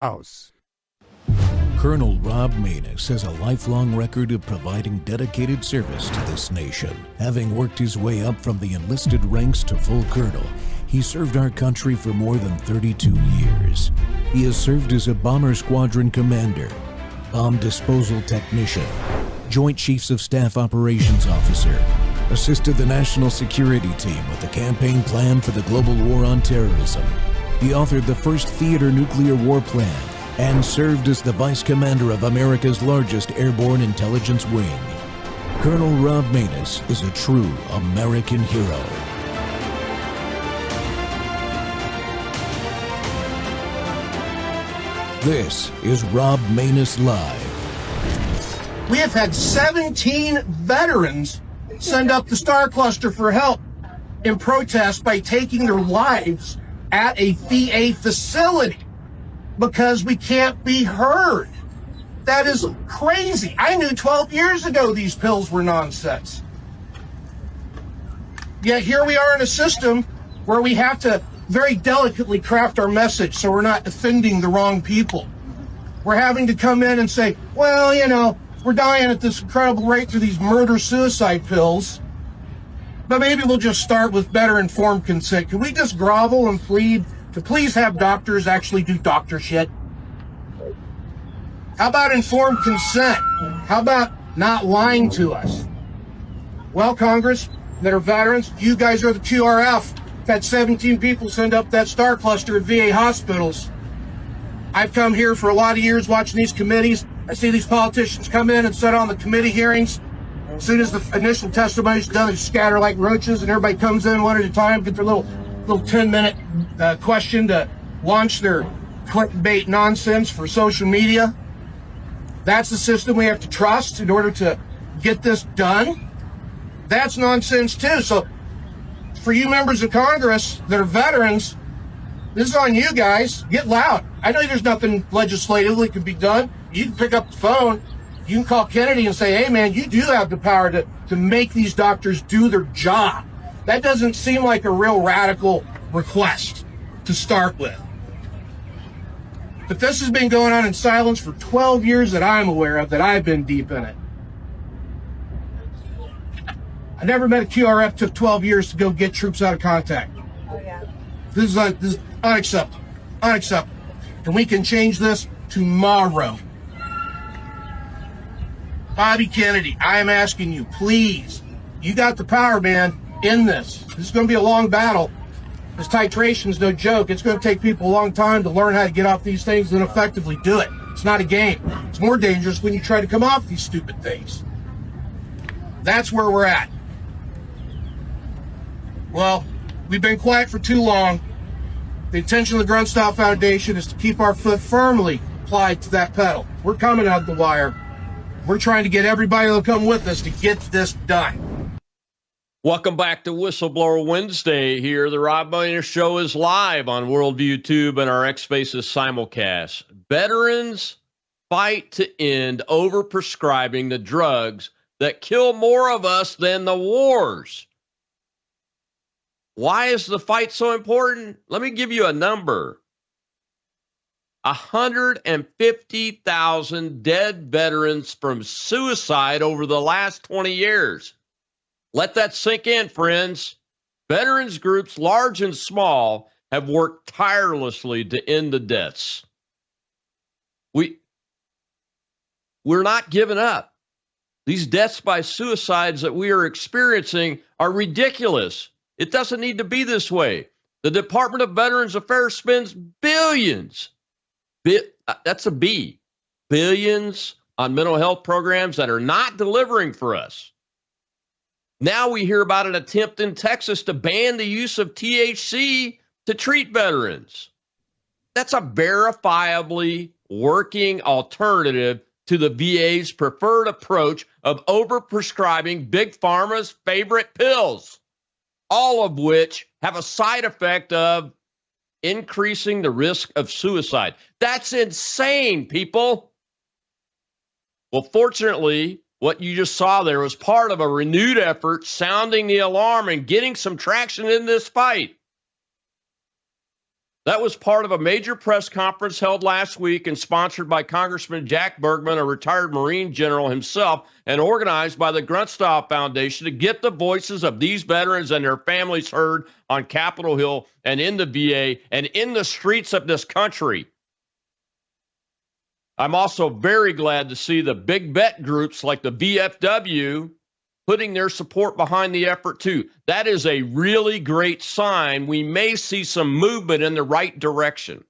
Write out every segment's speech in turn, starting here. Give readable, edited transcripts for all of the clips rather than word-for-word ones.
House. Colonel Rob Maness has a lifelong record of providing dedicated service to this nation. Having worked his way up from the enlisted ranks to full colonel, he served our country for more than 32 years. He has served as a bomber squadron commander, bomb disposal technician, Joint Chiefs of Staff Operations Officer, assisted the National Security Team with the campaign plan for the global war on terrorism. He authored the first theater nuclear war plan and served as the Vice Commander of America's largest airborne intelligence wing. Colonel Rob Maness is a true American hero. This is Rob Maness Live. We have had 17 veterans send up the Star Cluster for help in protest by taking their lives at a VA facility because we can't be heard. That is crazy. I knew 12 years ago these pills were nonsense. Yet here we are in a system where we have to very delicately craft our message so we're not offending the wrong people. We're having to come in and say, well, you know, we're dying at this incredible rate through these murder-suicide pills, but maybe we'll just start with better informed consent. Can we just grovel and plead to please have doctors actually do doctor shit? How about informed consent? How about not lying to us? Well, Congress, that are veterans, you guys are the QRF. We've had 17 people send up that Star Cluster at VA hospitals. I've come here for a lot of years watching these committees. I see these politicians come in and sit on the committee hearings. As soon as the initial testimony is done, they scatter like roaches, and everybody comes in one at a time, get their little 10-minute question to launch their clickbait nonsense for social media. That's the system we have to trust in order to get this done. That's nonsense too. So for you members of Congress that are veterans, this is on you guys. Get loud. I know there's nothing legislatively can be done. You can pick up the phone. You can call Kennedy and say, hey, man, you do have the power to make these doctors do their job. That doesn't seem like a real radical request to start with. But this has been going on in silence for 12 years that I'm aware of, that I've been deep in it. I never met a QRF took 12 years to go get troops out of contact. Oh, yeah. This is unacceptable. Unacceptable. And we can change this tomorrow. Bobby Kennedy, I am asking you, please, you got the power, man, in this. This is going to be a long battle. This titration is no joke. It's going to take people a long time to learn how to get off these things and effectively do it. It's not a game. It's more dangerous when you try to come off these stupid things. That's where we're at. Well, we've been quiet for too long. The intention of the Grunstyle Foundation is to keep our foot firmly applied to that pedal. We're coming out the wire. We're trying to get everybody to come with us to get this done. Welcome back to Whistleblower Wednesday here. The Rob Maness Show is live on Worldview Tube and our X Spaces simulcast. Veterans fight to end overprescribing the drugs that kill more of us than the wars. Why is the fight so important? Let me give you a number. 150,000 dead veterans from suicide over the last 20 years. Let that sink in, friends. Veterans groups, large and small, have worked tirelessly to end the deaths. We're not giving up. These deaths by suicides that we are experiencing are ridiculous. It doesn't need to be this way. The Department of Veterans Affairs spends billions. That's a B. Billions on mental health programs that are not delivering for us. Now we hear about an attempt in Texas to ban the use of THC to treat veterans. That's a verifiably working alternative to the VA's preferred approach of overprescribing Big Pharma's favorite pills, all of which have a side effect of increasing the risk of suicide. That's insane, people. Well, fortunately, what you just saw there was part of a renewed effort sounding the alarm and getting some traction in this fight. That was part of a major press conference held last week and sponsored by Congressman Jack Bergman, a retired Marine general himself, and organized by the Gruntstyle Foundation to get the voices of these veterans and their families heard on Capitol Hill and in the VA and in the streets of this country. I'm also very glad to see the big bet groups like the VFW putting their support behind the effort too. That is a really great sign. We may see some movement in the right direction.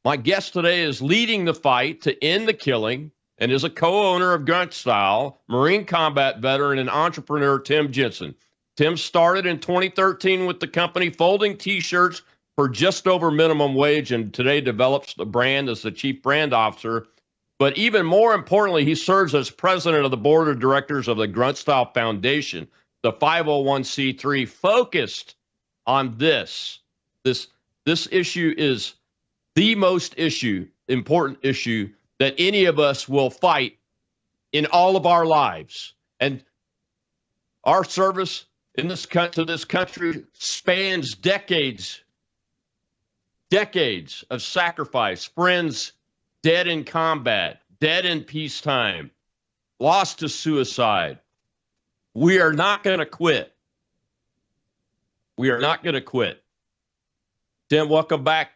My guest today is leading the fight to end the killing and is a co-owner of Gruntstyle, Marine combat veteran and entrepreneur Tim Jensen. Tim started in 2013 with the company folding T-shirts for just over minimum wage and today develops the brand as the chief brand officer. But even more importantly, he serves as president of the board of directors of the Gruntstyle Foundation, the 501c3 focused on this. This issue is the most important issue that any of us will fight in all of our lives. And our service to this country spans decades of sacrifice, friends dead in combat, dead in peacetime, lost to suicide. We are not going to quit. We are not going to quit. Tim, welcome back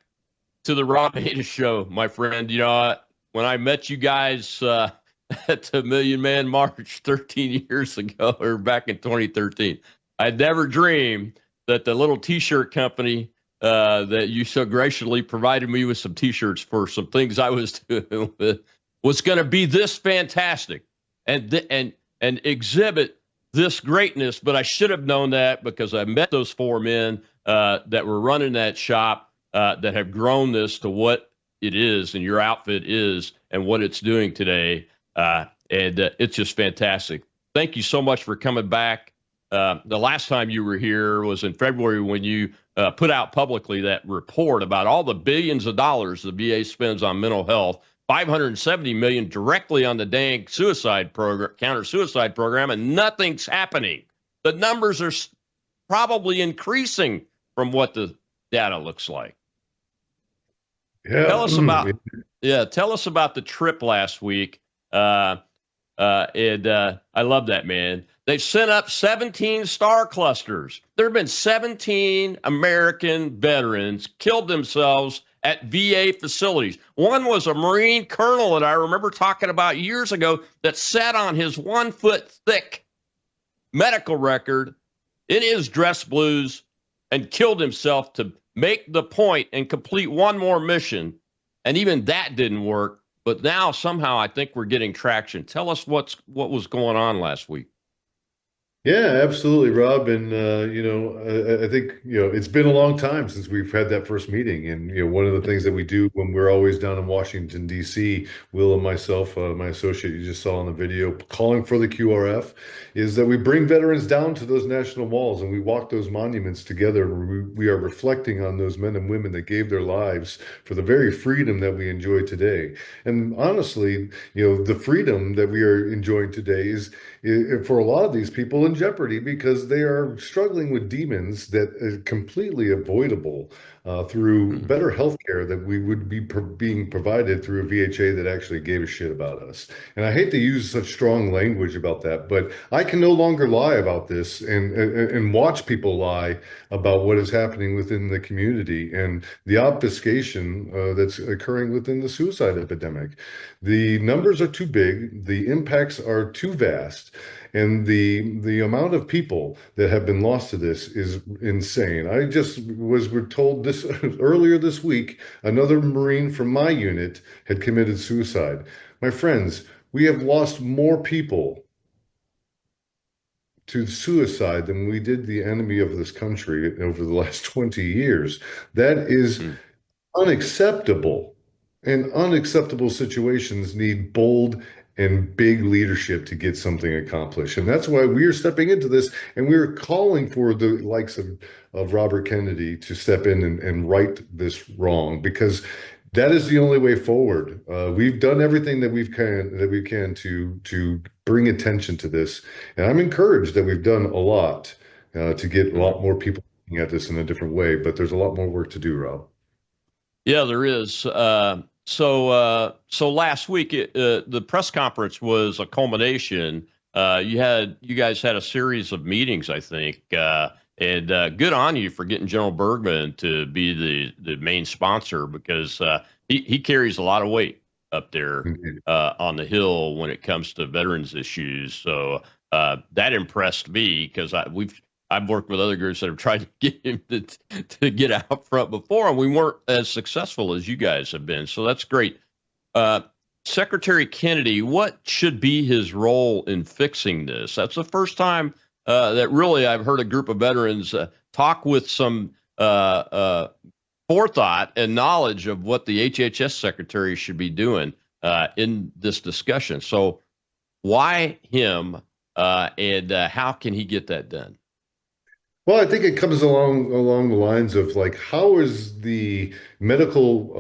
to the Rob Maness Show, my friend. You know, when I met you guys at the Million Man March 13 years ago, or back in 2013, I'd never dreamed that the little T-shirt company that you so graciously provided me with some T-shirts for some things I was doing with was going to be this fantastic and exhibit this greatness. But I should have known that because I met those four men that were running that shop that have grown this to what it is and your outfit is and what it's doing today. And it's just fantastic. Thank you so much for coming back. The last time you were here was in February when you put out publicly that report about all the billions of dollars the VA spends on mental health, $570 million directly on the dang suicide program, counter-suicide program, and nothing's happening. The numbers are probably increasing from what the data looks like. Yeah. Tell us about the trip last week. I love that, man. They've sent up 17 star clusters. There have been 17 American veterans killed themselves at VA facilities. One was a Marine colonel that I remember talking about years ago that sat on his 1 foot thick medical record in his dress blues and killed himself to make the point and complete one more mission. And even that didn't work. But now somehow I think we're getting traction. Tell us what was going on last week. Yeah, absolutely, Rob. And, I think, it's been a long time since we've had that first meeting. And, one of the things that we do when we're always down in Washington, D.C., Will and myself, my associate you just saw on the video, calling for the QRF, is that we bring veterans down to those national malls and we walk those monuments together. We are reflecting on those men and women that gave their lives for the very freedom that we enjoy today. And honestly, the freedom that we are enjoying today is for a lot of these people in jeopardy because they are struggling with demons that are completely avoidable through better health care that we would be being provided through a VHA that actually gave a shit about us. And I hate to use such strong language about that, but I can no longer lie about this and watch people lie about what is happening within the community and the obfuscation that's occurring within the suicide epidemic. The numbers are too big, the impacts are too vast, and the amount of people that have been lost to this is insane. We're told this earlier this week, another Marine from my unit had committed suicide. My friends, we have lost more people to suicide than we did the enemy of this country over the last 20 years. That is unacceptable. And unacceptable situations need bold and big leadership to get something accomplished. And that's why we are stepping into this, and we're calling for the likes of Robert Kennedy to step in and right this wrong, because that is the only way forward. We've done everything that we can to bring attention to this. And I'm encouraged that we've done a lot to get a lot more people looking at this in a different way, but there's a lot more work to do, Rob. Yeah, there is. So last week, the press conference was a culmination. You guys had a series of meetings, I think, and good on you for getting General Bergman to be the main sponsor, because he carries a lot of weight up there on the Hill when it comes to veterans issues. So that impressed me, because I've worked with other groups that have tried to get him to get out front before, and we weren't as successful as you guys have been. So that's great. Secretary Kennedy, what should be his role in fixing this? That's the first time that really I've heard a group of veterans talk with some forethought and knowledge of what the HHS secretary should be doing in this discussion. So why him, and how can he get that done? Well, I think it comes along the lines of, like, how is the medical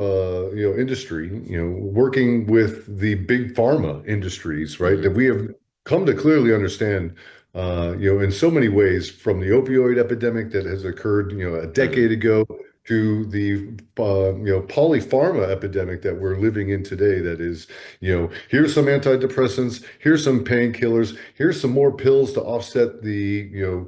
industry, working with the big pharma industries, right? That we have come to clearly understand, in so many ways, from the opioid epidemic that has occurred, a decade ago, to the polypharma epidemic that we're living in today. That is, here's some antidepressants, here's some painkillers, here's some more pills to offset the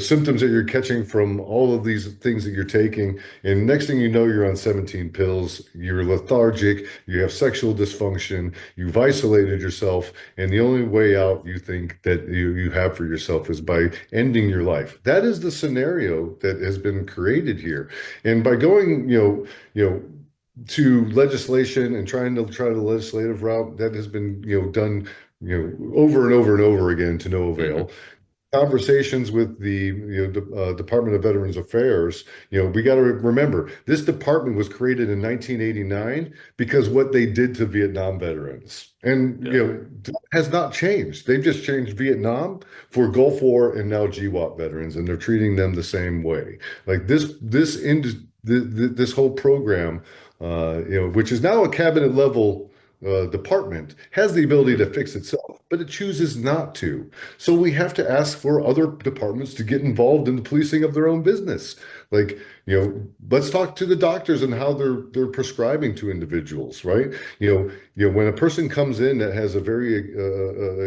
symptoms that you're catching from all of these things that you're taking. And next thing you know, you're on 17 pills, you're lethargic, you have sexual dysfunction, you've isolated yourself, and the only way out you think that you have for yourself is by ending your life. That is the scenario that has been created here. And by going, to legislation and trying the legislative route, that has been, done, over and over and over again to no avail. Conversations with the Department of Veterans Affairs, we got to remember, this department was created in 1989 because what they did to Vietnam veterans, and that has not changed. They've just changed Vietnam for Gulf War and now GWOT veterans, and they're treating them the same way. Like this whole program, which is now a cabinet level department, has the ability to fix itself, but it chooses not to. So we have to ask for other departments to get involved in the policing of their own business. Like, let's talk to the doctors and how they're prescribing to individuals, right? When a person comes in that has a very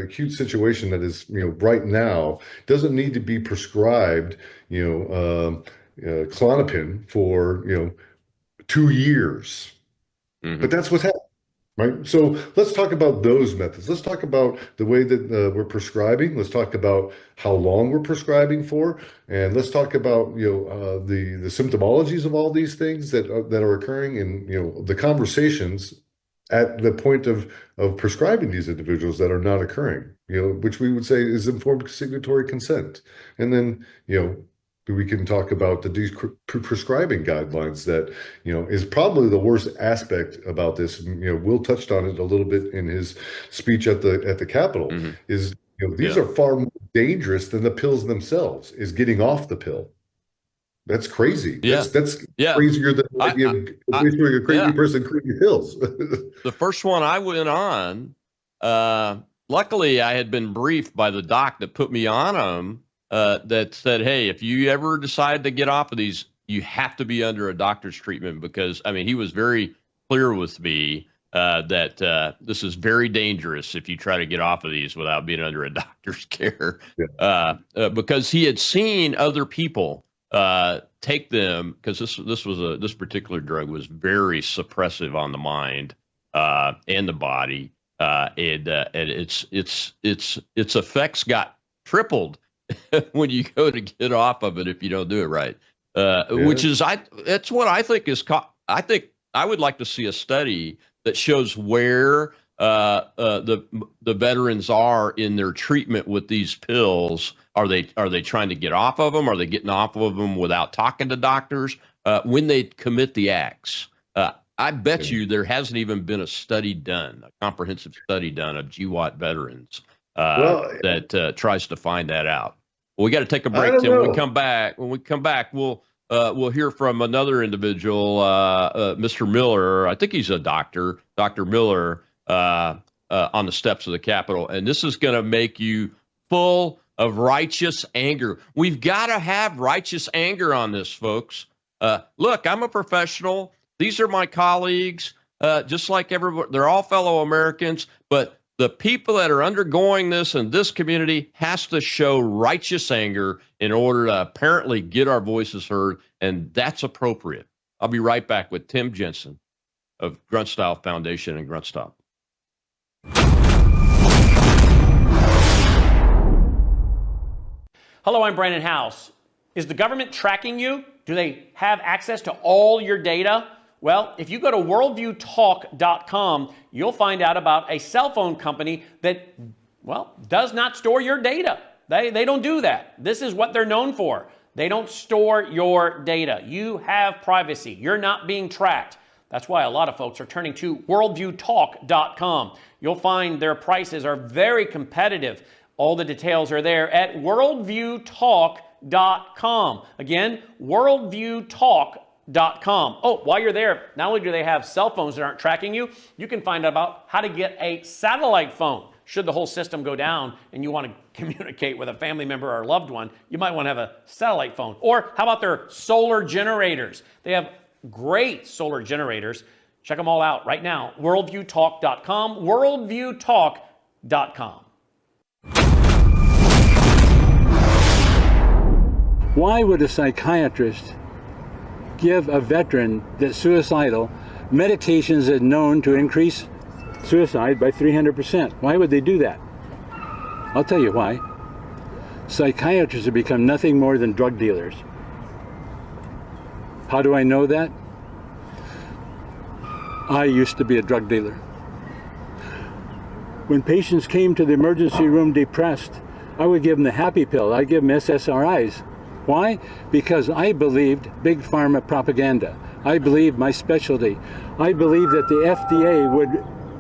acute situation that is, right now, doesn't need to be prescribed, Klonopin for, 2 years. But that's what's happening. Right. So let's talk about those methods. Let's talk about the way that we're prescribing. Let's talk about how long we're prescribing for, and let's talk about the symptomologies of all these things that are occurring, and the conversations at the point of prescribing these individuals that are not occurring. Which we would say is informed signatory consent, and then we can talk about the prescribing guidelines that, is probably the worst aspect about this. Will touched on it a little bit in his speech at the Capitol, is, these are far more dangerous than the pills themselves, is getting off the pill. That's crazy. That's crazier than a crazy person creating pills. The first one I went on, luckily I had been briefed by the doc that put me on them, that said, hey, if you ever decide to get off of these, you have to be under a doctor's treatment, because, he was very clear with me that this is very dangerous if you try to get off of these without being under a doctor's care, because he had seen other people take them, because this particular drug was very suppressive on the mind and the body, and its effects got tripled when you go to get off of it if you don't do it right, which is that's what I think is. I think I would like to see a study that shows where the veterans are in their treatment with these pills. Are they trying to get off of them? Are they getting off of them without talking to doctors when they commit the acts? I bet you there hasn't even been a study done, a comprehensive study done of GWOT veterans that tries to find that out. Well, we got to take a break, Tim. When we come back, we'll hear from another individual, Mr. Miller. I think he's a doctor, Dr. Miller, on the steps of the Capitol. And this is going to make you full of righteous anger. We've got to have righteous anger on this, folks. Look, I'm a professional. These are my colleagues, just like everybody. They're all fellow Americans, but the people that are undergoing this in this community has to show righteous anger in order to apparently get our voices heard, and that's appropriate. I'll be right back with Tim Jensen of Grunt Style Foundation and Grunt Stop. Hello, I'm Brandon House. Is the government tracking you? Do they have access to all your data? Well, if you go to worldviewtalk.com, you'll find out about a cell phone company that, well, does not store your data. They don't do that. This is what they're known for. They don't store your data. You have privacy. You're not being tracked. That's why a lot of folks are turning to worldviewtalk.com. You'll find their prices are very competitive. All the details are there at worldviewtalk.com. Again, worldviewtalk.com. Oh, while you're there, not only do they have cell phones that aren't tracking you, you can find out about how to get a satellite phone. Should the whole system go down and you want to communicate with a family member or a loved one, you might want to have a satellite phone. Or how about their solar generators? They have great solar generators. Check them all out right now. Worldviewtalk.com, worldviewtalk.com. Why would a psychiatrist give a veteran that's suicidal medications that are known to increase suicide by 300%? Why would they do that? I'll tell you why. Psychiatrists have become nothing more than drug dealers. How do I know that? I used to be a drug dealer. When patients came to the emergency room depressed, I would give them the happy pill. I'd give them SSRIs. Why? Because I believed big pharma propaganda. I believed my specialty. I believed that the FDA would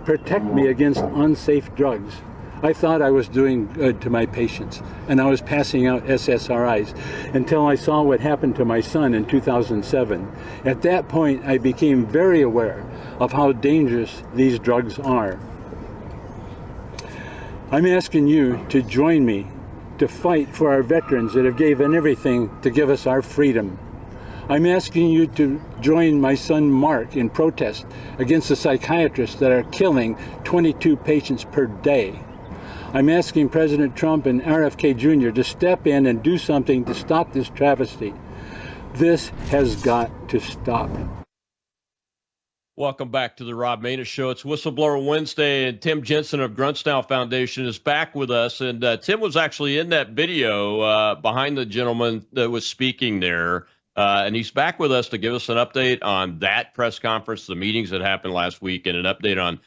protect me against unsafe drugs. I thought I was doing good to my patients, and I was passing out SSRIs until I saw what happened to my son in 2007. At that point, I became very aware of how dangerous these drugs are. I'm asking you to join me to fight for our veterans that have given everything to give us our freedom. I'm asking you to join my son Mark in protest against the psychiatrists that are killing 22 patients per day. I'm asking President Trump and RFK Jr. to step in and do something to stop this travesty. This has got to stop. Welcome back to the Rob Maness Show. It's Whistleblower Wednesday, and Tim Jensen of Grunt Style Foundation is back with us. And Tim was actually in that video behind the gentleman that was speaking there. And he's back with us to give us an update on that press conference, the meetings that happened last week, and an update on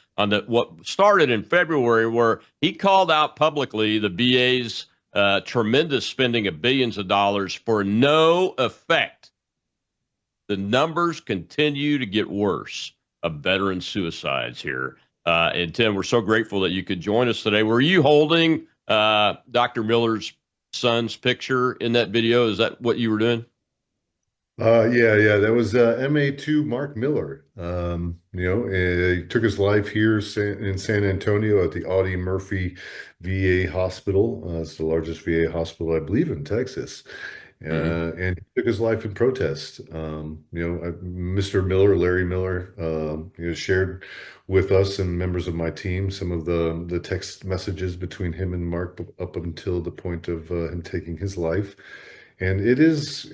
what started in February, where he called out publicly the VA's tremendous spending of billions of dollars for no effect. The numbers continue to get worse of veteran suicides here. And Tim, we're so grateful that you could join us today. Were you holding Dr. Miller's son's picture in that video? Is that what you were doing? Yeah. That was MA2 Mark Miller. He took his life here in San Antonio at the Audie Murphy VA Hospital. It's the largest VA hospital, I believe, in Texas. And he took his life in protest. Mr. Miller, Larry Miller, shared with us and members of my team some of the text messages between him and Mark up until the point of him taking his life. And it's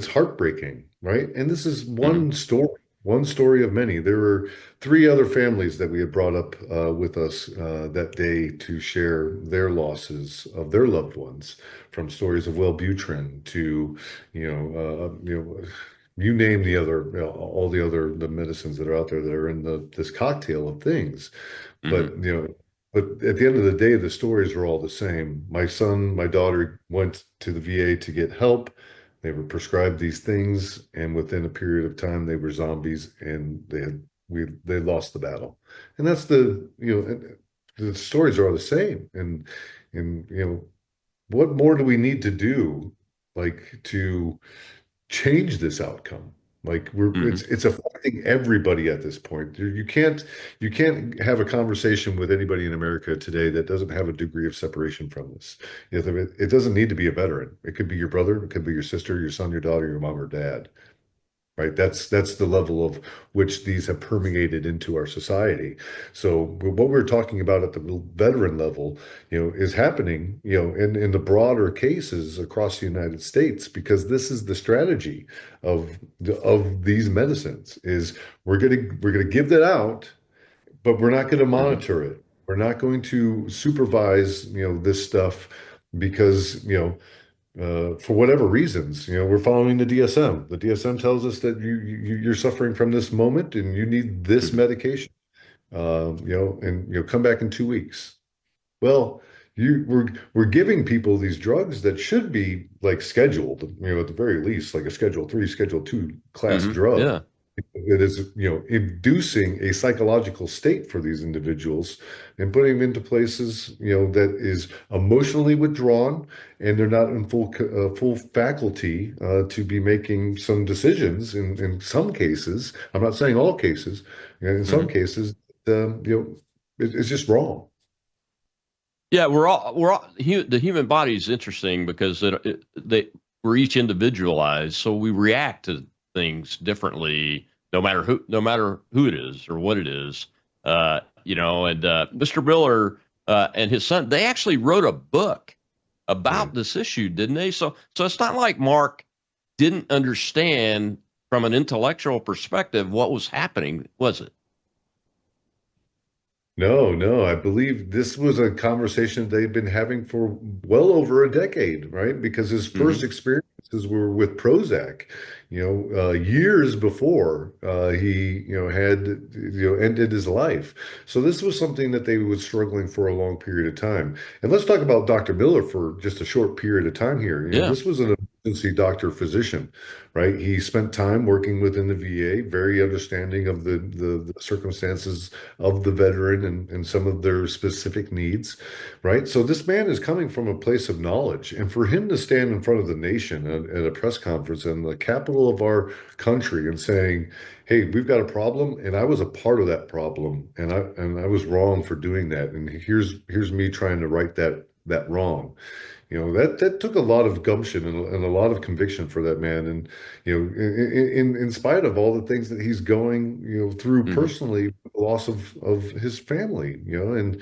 heartbreaking, right? And this is one story of many. There were 3 other families that we had brought up with us that day to share their losses of their loved ones, from stories of Wellbutrin to, you name the other, all the medicines that are out there that are in this cocktail of things. But at the end of the day, the stories are all the same. My son, my daughter went to the VA to get help. They were prescribed these things, and within a period of time, they were zombies, and they lost the battle. And that's the stories are all the same. And what more do we need to do, like, to change this outcome? Like, it's a fact affecting everybody at this point. You can't have a conversation with anybody in America today that doesn't have a degree of separation from this. It doesn't need to be a veteran. It could be your brother, it could be your sister, your son, your daughter, your mom or dad. Right? That's the level of which these have permeated into our society. So what we're talking about at the veteran level, is happening, in the broader cases across the United States, because this is the strategy of these medicines is we're gonna give that out, but we're not going to monitor it. We're not going to supervise, this stuff because, for whatever reasons, we're following the DSM. The DSM tells us that you're suffering from this moment and you need this medication, and come back in 2 weeks. Well, we're giving people these drugs that should be like scheduled, at the very least, like a Schedule 3, Schedule 2 class drug. Yeah. It is, inducing a psychological state for these individuals and putting them into places, that is emotionally withdrawn, and they're not in full faculty to be making some decisions. In some cases, I'm not saying all cases, in some cases, it's just wrong. Yeah, the human body is interesting because we're each individualized, so we react to things differently, no matter who it is or what it is. And Mr. Miller and his son, they actually wrote a book about this issue, didn't they? So it's not like Mark didn't understand from an intellectual perspective what was happening, was it? No, I believe this was a conversation they've been having for well over a decade, right? Because his first experiences were with Prozac, years before he, had, ended his life. So this was something that they were struggling for a long period of time. And let's talk about Dr. Miller for just a short period of time here. This was an emergency doctor physician, right? He spent time working within the VA, very understanding of the circumstances of the veteran and some of their specific needs, right? So this man is coming from a place of knowledge, and for him to stand in front of the nation at a press conference in the capital of our country and saying, "Hey, we've got a problem, and I was a part of that problem, and I was wrong for doing that, and here's me trying to right that wrong." That took a lot of gumption and a lot of conviction for that man. And, in spite of all the things that he's going, through personally, the loss of his family, and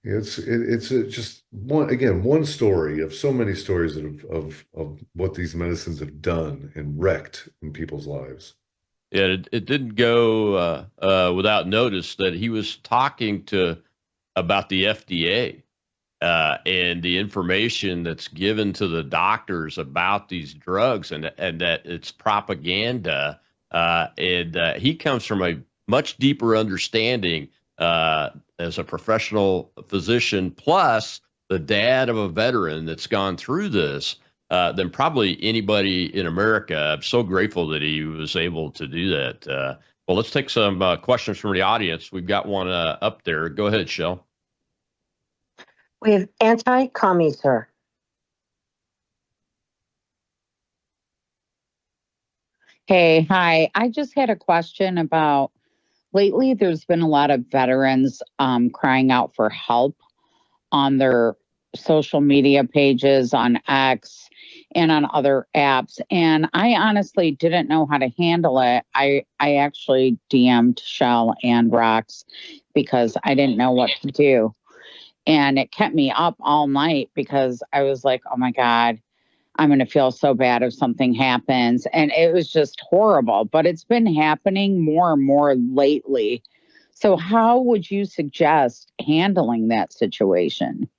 it's just one story of so many stories of what these medicines have done and wrecked in people's lives. Yeah, it didn't go without notice that he was talking about the FDA. And the information that's given to the doctors about these drugs and that it's propaganda. And he comes from a much deeper understanding as a professional physician, plus the dad of a veteran that's gone through this than probably anybody in America. I'm so grateful that he was able to do that. Well, let's take some questions from the audience. We've got one up there. Go ahead, Shell. We have anti-commie, sir. Hey, hi. I just had a question about lately there's been a lot of veterans crying out for help on their social media pages, on X, and on other apps. And I honestly didn't know how to handle it. I actually DM'd Shell and Rox because I didn't know what to do. And it kept me up all night because I was like, oh my God, I'm going to feel so bad if something happens. And it was just horrible. But it's been happening more and more lately. So how would you suggest handling that situation?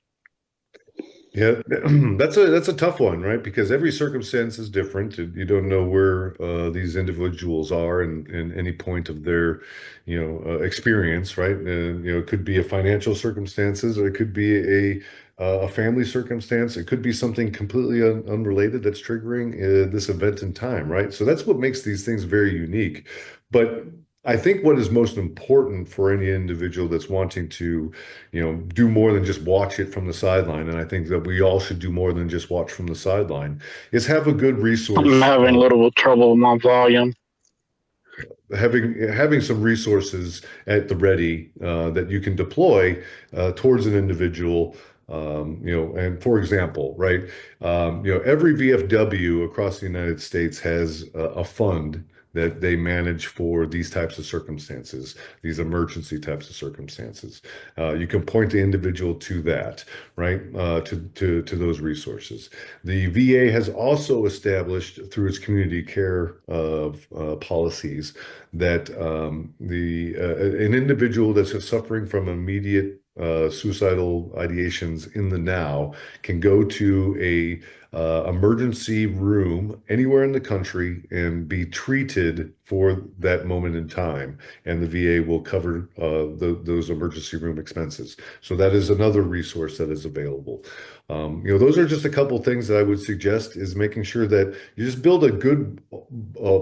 Yeah, that's a tough one, right? Because every circumstance is different. You don't know where these individuals are in any point of their, experience, right? It could be a financial circumstances, or it could be a family circumstance. It could be something completely unrelated that's triggering this event in time, right? So that's what makes these things very unique. But I think what is most important for any individual that's wanting to, do more than just watch it from the sideline, and I think that we all should do more than just watch from the sideline, is have a good resource. I'm having a little trouble with my volume. having some resources at the ready that you can deploy towards an individual. And for example, right, every VFW across the United States has a fund that they manage for these types of circumstances, these emergency types of circumstances. You can point the individual to that, right, to those resources. The VA has also established through its community care policies that an individual that's suffering from immediate suicidal ideations in the now can go to a emergency room anywhere in the country and be treated for that moment in time, and the VA will cover those emergency room expenses. So that is another resource that is available. Those are just a couple things that I would suggest, is making sure that you just build a good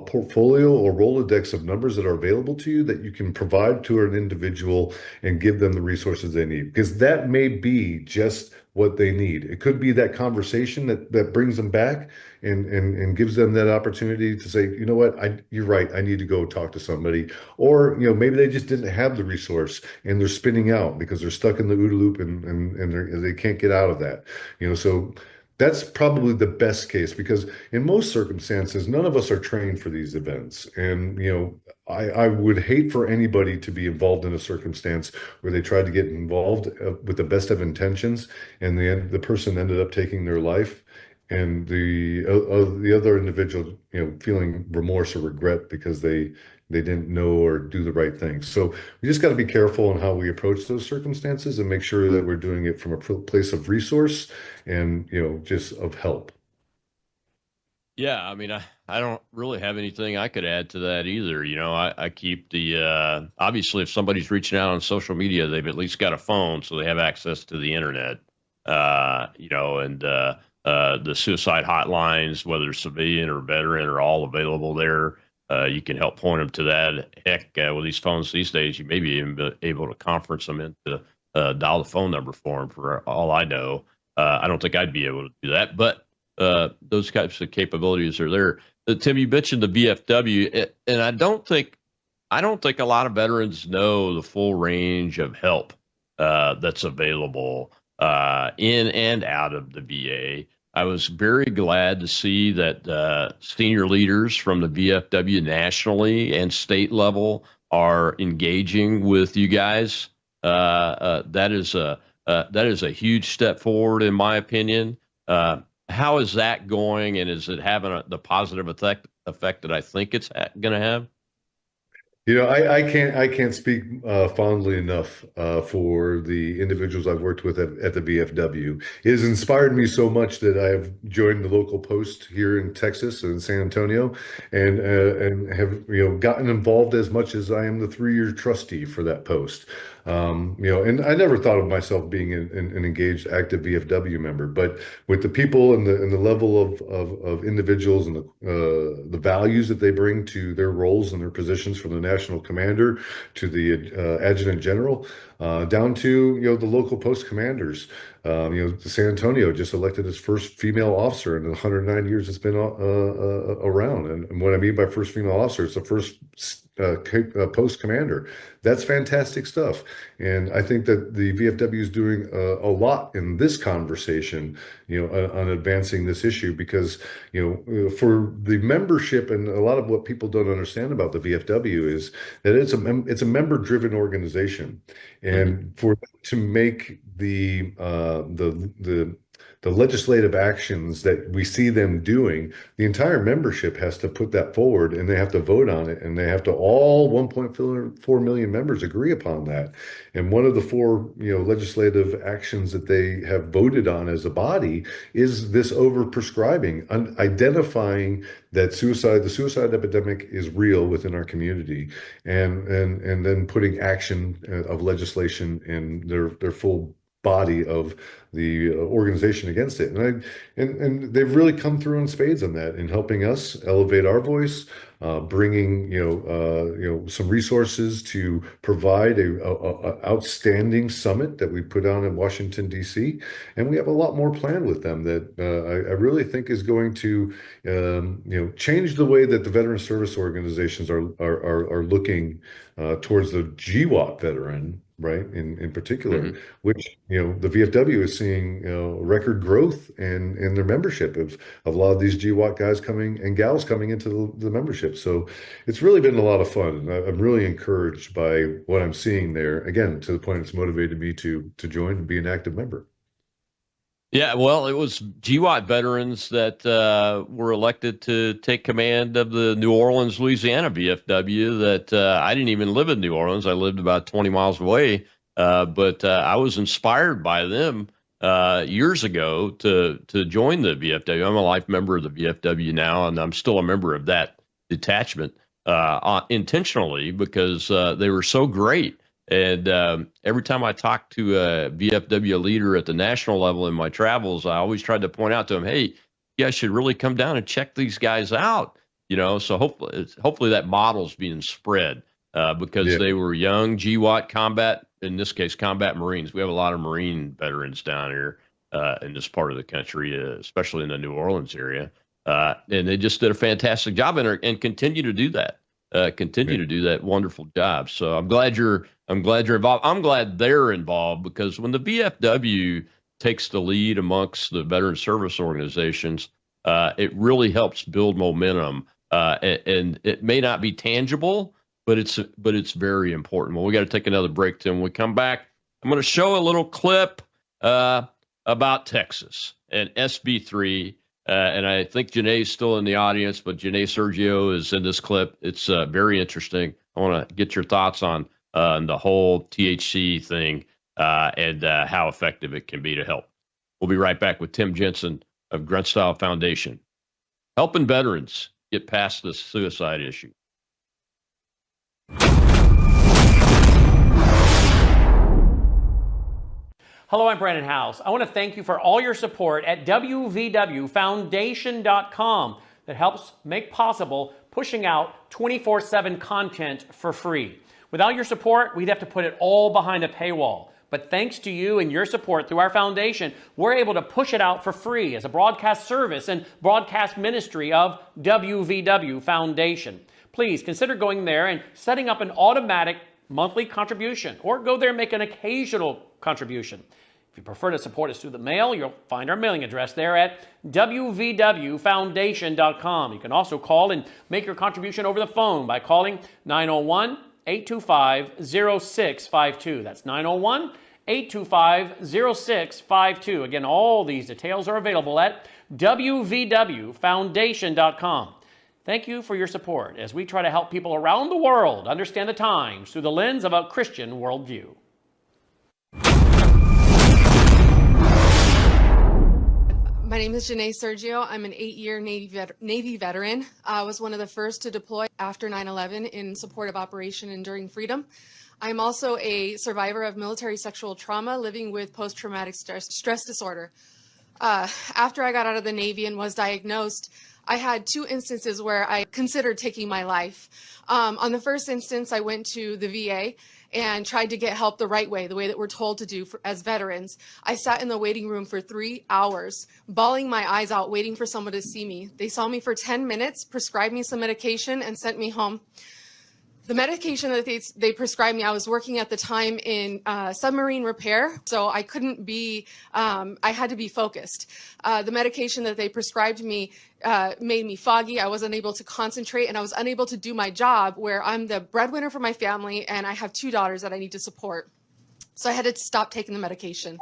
portfolio or Rolodex of numbers that are available to you that you can provide to an individual and give them the resources they need, because that may be just what they need. It could be that conversation that brings them back and gives them that opportunity to say, you know what, you're right, I need to go talk to somebody. Or, maybe they just didn't have the resource and they're spinning out because they're stuck in the OODA loop and they can't get out of that. So that's probably the best case, because in most circumstances, none of us are trained for these events. And, I would hate for anybody to be involved in a circumstance where they tried to get involved with the best of intentions, and the person ended up taking their life, and the other individual, feeling remorse or regret because they didn't know or do the right thing. So we just got to be careful on how we approach those circumstances and make sure that we're doing it from a place of resource and, just of help. Yeah, I mean, I don't really have anything I could add to that either. I keep the obviously, if somebody's reaching out on social media, they've at least got a phone, so they have access to the internet. And the suicide hotlines, whether civilian or veteran, are all available there. You can help point them to that. Heck, with these phones these days, you may be even able to conference them into dial the phone number for them. For all I know, I don't think I'd be able to do that, but those types of capabilities are there. Tim, you mentioned the VFW, and I don't think a lot of veterans know the full range of help that's available in and out of the VA. I was very glad to see that senior leaders from the VFW nationally and state level are engaging with you guys. That is a huge step forward, in my opinion. How is that going, and is it having the positive effect that I think it's going to have? I can't speak fondly enough for the individuals I've worked with at the VFW. It has inspired me so much that I have joined the local post here in Texas and San Antonio, and have gotten involved as much as I am the 3-year trustee for that post. And I never thought of myself being an engaged, active VFW member, but with the people and the level of individuals and the values that they bring to their roles and their positions, from the national commander to the adjutant general, down to the local post commanders. San Antonio just elected its first female officer in the 109 years it's been around. And what I mean by first female officer, it's the first post commander. That's fantastic stuff. And I think that the VFW is doing a lot in this conversation, on advancing this issue, because, for the membership, and a lot of what people don't understand about the VFW is that it's a member driven organization. And for them to make the legislative actions that we see them doing, the entire membership has to put that forward, and they have to vote on it, and they have to, all 1.4 million members, agree upon that. And one of the 4 legislative actions that they have voted on as a body is this overprescribing, identifying that the suicide epidemic is real within our community, and then putting action of legislation in their full body of the organization against it. And they've really come through in spades on that in helping us elevate our voice, bringing some resources to provide a outstanding summit that we put on in Washington D.C. And we have a lot more planned with them that I really think is going to change the way that the veteran service organizations are looking towards the GWOT veteran, right? In particular, which the VFW is seeing record growth in their membership of a lot of these GWOT guys coming and gals coming into the membership. So it's really been a lot of fun. I'm really encouraged by what I'm seeing there. Again, to the point it's motivated me to join and be an active member. Yeah, well, it was GWOT veterans that were elected to take command of the New Orleans, Louisiana VFW that I didn't even live in New Orleans. I lived about 20 miles away, but I was inspired by them years ago to join the VFW. I'm a life member of the VFW now, and I'm still a member of that detachment intentionally because they were so great. And every time I talked to a VFW leader at the national level in my travels, I always tried to point out to them, hey, you guys should really come down and check these guys out. So hopefully that model's being spread because they were young GWOT combat, in this case, combat Marines. We have a lot of Marine veterans down here in this part of the country, especially in the New Orleans area. And they just did a fantastic job and continue to do that. To do that wonderful job. So I'm glad you're involved. I'm glad they're involved because when the VFW takes the lead amongst the veteran service organizations, it really helps build momentum. And it may not be tangible, but it's very important. Well, we got to take another break, Tim. When we come back, I'm going to show a little clip about Texas and SB3. And I think Janae's still in the audience, but Janae Sergio is in this clip. It's very interesting. I want to get your thoughts on the whole THC thing and how effective it can be to help. We'll be right back with Tim Jensen of Grunstyle Foundation, helping veterans get past this suicide issue. Hello, I'm Brandon House. I want to thank you for all your support at WVWFoundation.com that helps make possible pushing out 24/7 content for free. Without your support, we'd have to put it all behind a paywall. But thanks to you and your support through our foundation, we're able to push it out for free as a broadcast service and broadcast ministry of WVW Foundation. Please consider going there and setting up an automatic monthly contribution, or go there and make an occasional contribution. If you prefer to support us through the mail, you'll find our mailing address there at wvwfoundation.com. You can also call and make your contribution over the phone by calling 901-825-0652. That's 901-825-0652. Again, all these details are available at wvwfoundation.com. Thank you for your support as we try to help people around the world understand the times through the lens of a Christian worldview. My name is Janae Sergio. I'm an 8-year Navy veteran. I was one of the first to deploy after 9/11 in support of Operation Enduring Freedom. I'm also a survivor of military sexual trauma living with post-traumatic stress disorder. After I got out of the Navy and was diagnosed, I had 2 instances where I considered taking my life. On the first instance, I went to the VA and tried to get help the right way, the way that we're told to do as veterans. I sat in the waiting room for 3 hours, bawling my eyes out, waiting for someone to see me. They saw me for 10 minutes, prescribed me some medication, and sent me home. The medication that they prescribed me, I was working at the time in submarine repair, so I couldn't be, I had to be focused. The medication that they prescribed me made me foggy. I wasn't able to concentrate, and I was unable to do my job where I'm the breadwinner for my family, and I have 2 daughters that I need to support. So I had to stop taking the medication.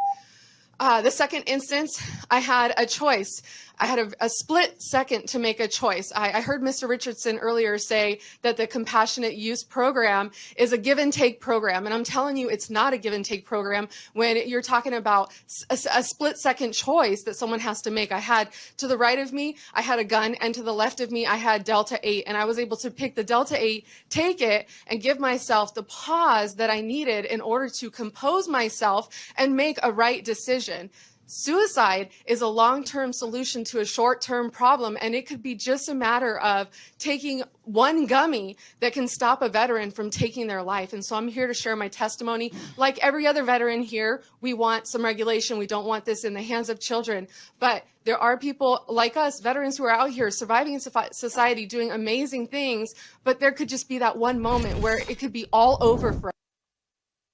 The second instance, I had a choice. I had a split second to make a choice. I heard Mr. Richardson earlier say that the compassionate use program is a give and take program. And I'm telling you, it's not a give and take program when you're talking about a split second choice that someone has to make. I had to the right of me, I had a gun, and to the left of me, I had Delta 8. And I was able to pick the Delta 8, take it, and give myself the pause that I needed in order to compose myself and make a right decision. Suicide is a long-term solution to a short-term problem, and it could be just a matter of taking one gummy that can stop a veteran from taking their life. And so I'm here to share my testimony. Like every other veteran here, we want some regulation. We don't want this in the hands of children. But there are people like us, veterans, who are out here surviving in society, doing amazing things, but there could just be that one moment where it could be all over for us.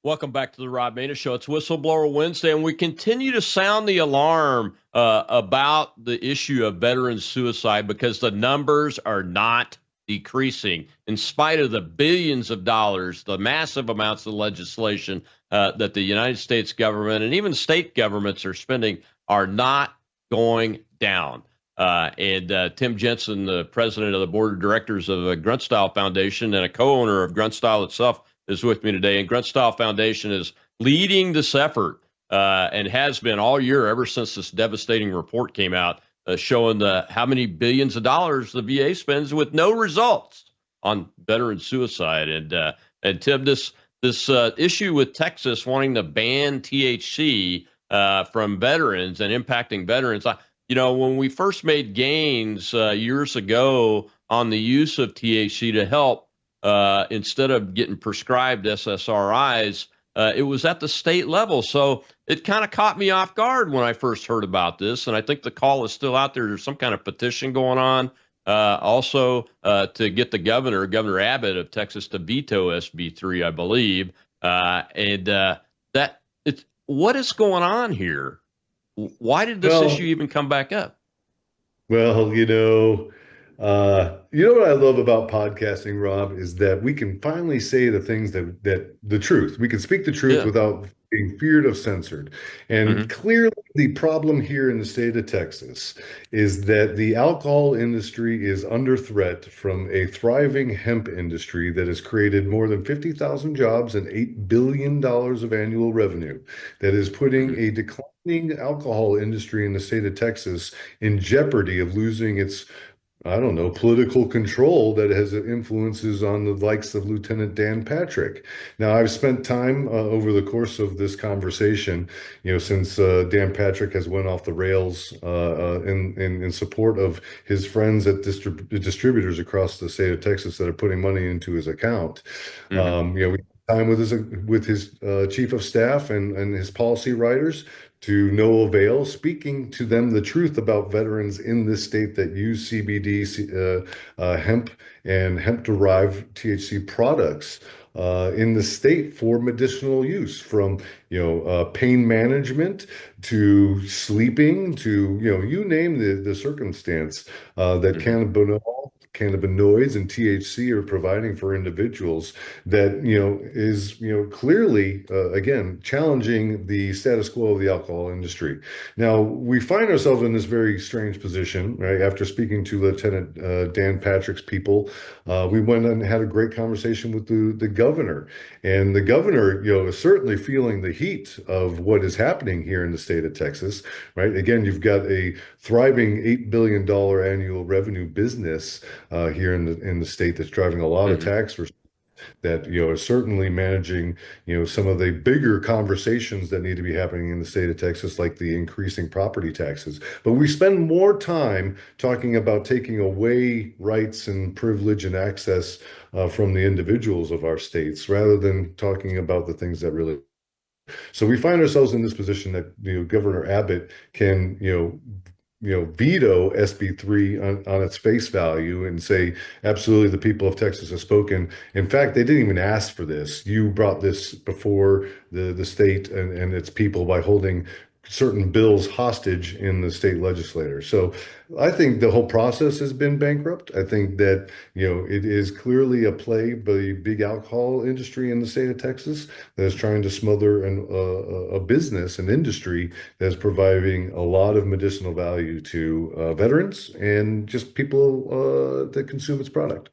Welcome back to the Rob Maness Show. It's Whistleblower Wednesday, and we continue to sound the alarm about the issue of veteran suicide because the numbers are not decreasing in spite of the billions of dollars, the massive amounts of legislation that the United States government and even state governments are spending are not going down. And Tim Jensen, the president of the board of directors of the Grunt Style Foundation and a co-owner of Grunt Style itself, is with me today. And Grunt Style Foundation is leading this effort and has been all year ever since this devastating report came out showing how many billions of dollars the VA spends with no results on veteran suicide. And Tim, this issue with Texas wanting to ban THC from veterans and impacting veterans, when we first made gains years ago on the use of THC to help, instead of getting prescribed SSRIs, it was at the state level. So it kind of caught me off guard when I first heard about this. And I think the call is still out there. There's some kind of petition going on also to get the Governor Abbott of Texas to veto SB 3, I believe. What is going on here? Why did this issue even come back up? Well, what I love about podcasting, Rob, is that we can finally say the things that the truth. We can speak the truth without being feared of censored. And clearly the problem here in the state of Texas is that the alcohol industry is under threat from a thriving hemp industry that has created more than 50,000 jobs and $8 billion of annual revenue, that is putting a declining alcohol industry in the state of Texas in jeopardy of losing its political control that has influences on the likes of Lieutenant Dan Patrick. Now, I've spent time over the course of this conversation, since Dan Patrick has went off the rails in support of his friends at distributors across the state of Texas that are putting money into his account. We time with his chief of staff and his policy writers to no avail, speaking to them the truth about veterans in this state that use CBD, hemp, and hemp-derived THC products in the state for medicinal use, from pain management to sleeping to you name the circumstance that cannabinoids and THC are providing for individuals that is clearly again challenging the status quo of the alcohol industry. Now we find ourselves in this very strange position, right? After speaking to Lieutenant Dan Patrick's people, we went and had a great conversation with the governor, and the governor is certainly feeling the heat of what is happening here in the state of Texas, right? Again, you've got a thriving $8 billion annual revenue business here in the state that's driving a lot of tax that are certainly managing some of the bigger conversations that need to be happening in the state of Texas, like the increasing property taxes. But we spend more time talking about taking away rights and privilege and access from the individuals of our states, rather than talking about the things that really. So we find ourselves in this position that Governor Abbott can veto SB 3 on its face value and say, absolutely, the people of Texas have spoken. In fact, they didn't even ask for this. You brought this before the state and its people by holding certain bills hostage in the state legislature. So I think the whole process has been bankrupt. I think that, it is clearly a play by the big alcohol industry in the state of Texas that is trying to smother a business, an industry that's providing a lot of medicinal value to veterans and just people that consume its product.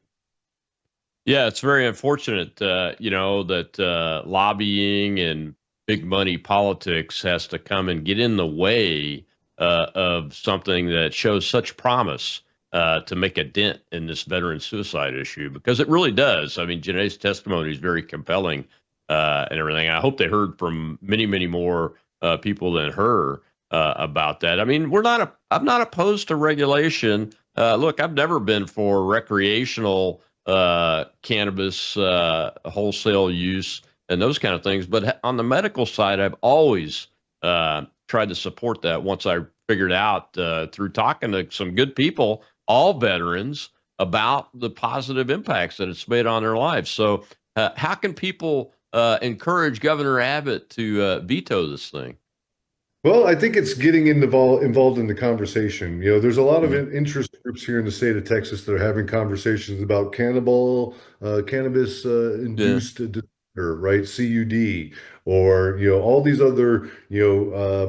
Yeah, it's very unfortunate, that lobbying and big money politics has to come and get in the way of something that shows such promise to make a dent in this veteran suicide issue, because it really does. I mean, Janae's testimony is very compelling and everything. I hope they heard from many, many more people than her about that. I mean, I'm not opposed to regulation. Look, I've never been for recreational cannabis wholesale use and those kind of things. But on the medical side, I've always tried to support that once I figured out through talking to some good people, all veterans, about the positive impacts that it's made on their lives. So how can people encourage Governor Abbott to veto this thing? Well, I think it's getting involved in the conversation. There's a lot of interest groups here in the state of Texas that are having conversations about cannabis induced disorder, right? CUD, or all these other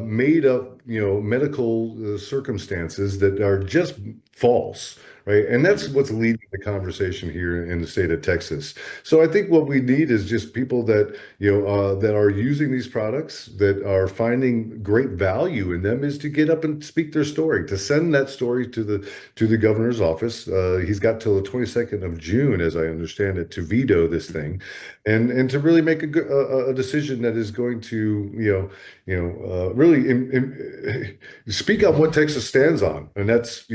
made up medical circumstances that are just false, right? And that's what's leading the conversation here in the state of Texas. So I think what we need is just people that that are using these products, that are finding great value in them, is to get up and speak their story, to send that story to the governor's office. He's got till the 22nd of June, as I understand it, to veto this thing, and to really make a decision that is going to really speak out what Texas stands on, and that's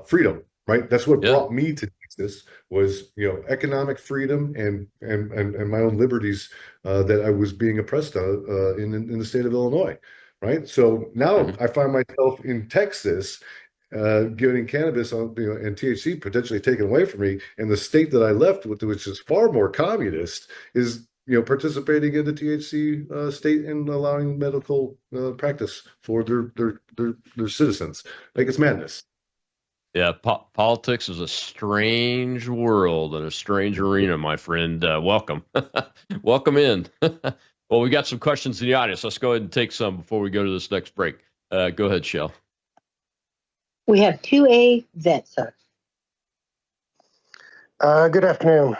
freedom. Right. That's what brought me to Texas, was economic freedom and my own liberties that I was being oppressed in the state of Illinois. Right. So now I find myself in Texas getting cannabis and THC potentially taken away from me, and the state that I left with, which is far more communist, is participating in the THC state and allowing medical practice for their citizens. Like, it's madness. Yeah, politics is a strange world and a strange arena, my friend. Welcome. Welcome in. Well, we got some questions in the audience. Let's go ahead and take some before we go to this next break. Go ahead, Shell. We have 2A vet, sir. Good afternoon.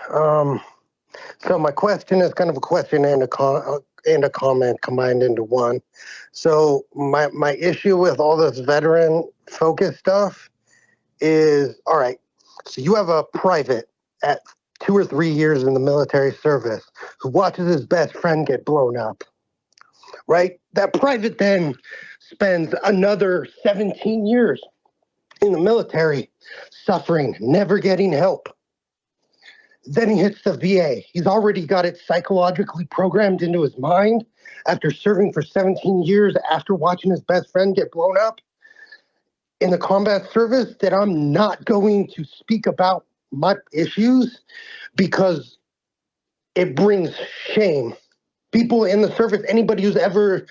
So my question is kind of a question and a comment combined into one. So my issue with all this veteran focused stuff is, all right, so you have a private at 2 or 3 years in the military service who watches his best friend get blown up, right? That private then spends another 17 years in the military suffering, never getting help. Then he hits the VA. He's already got it psychologically programmed into his mind after serving for 17 years, after watching his best friend get blown up in the combat service, that I'm not going to speak about my issues because it brings shame. People in the service, anybody who's ever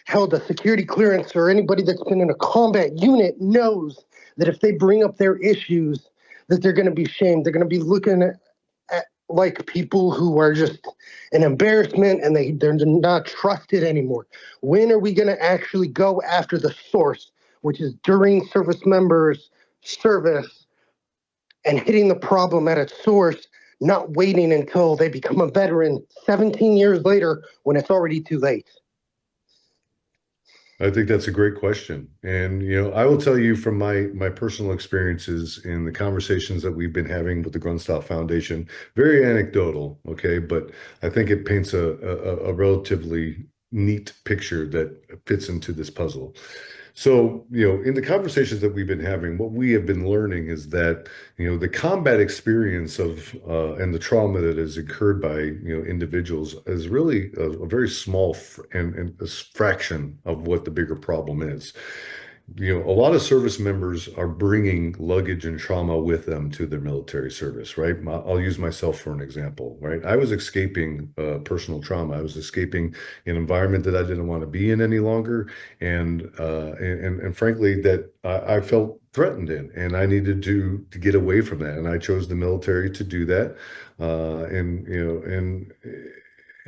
held a security clearance or anybody that's been in a combat unit knows that if they bring up their issues, that they're going to be shamed. They're going to be looking at like people who are just an embarrassment, and they're not trusted anymore. When are we going to actually go after the source, which is during service members' service, and hitting the problem at its source, not waiting until they become a veteran 17 years later when it's already too late? I think that's a great question. And, I will tell you from my personal experiences in the conversations that we've been having with the Grunstop Foundation, very anecdotal, okay, but I think it paints a relatively neat picture that fits into this puzzle. So, in the conversations that we've been having, what we have been learning is that, the combat experience of and the trauma that is incurred by, individuals is really a very small and a fraction of what the bigger problem is. a lot of service members are bringing luggage and trauma with them to their military service, right? I'll use myself for an example, right? I was escaping personal trauma. I was escaping an environment that I didn't want to be in any longer, and frankly, that I felt threatened in, and I needed to get away from that, and I chose the military to do that, and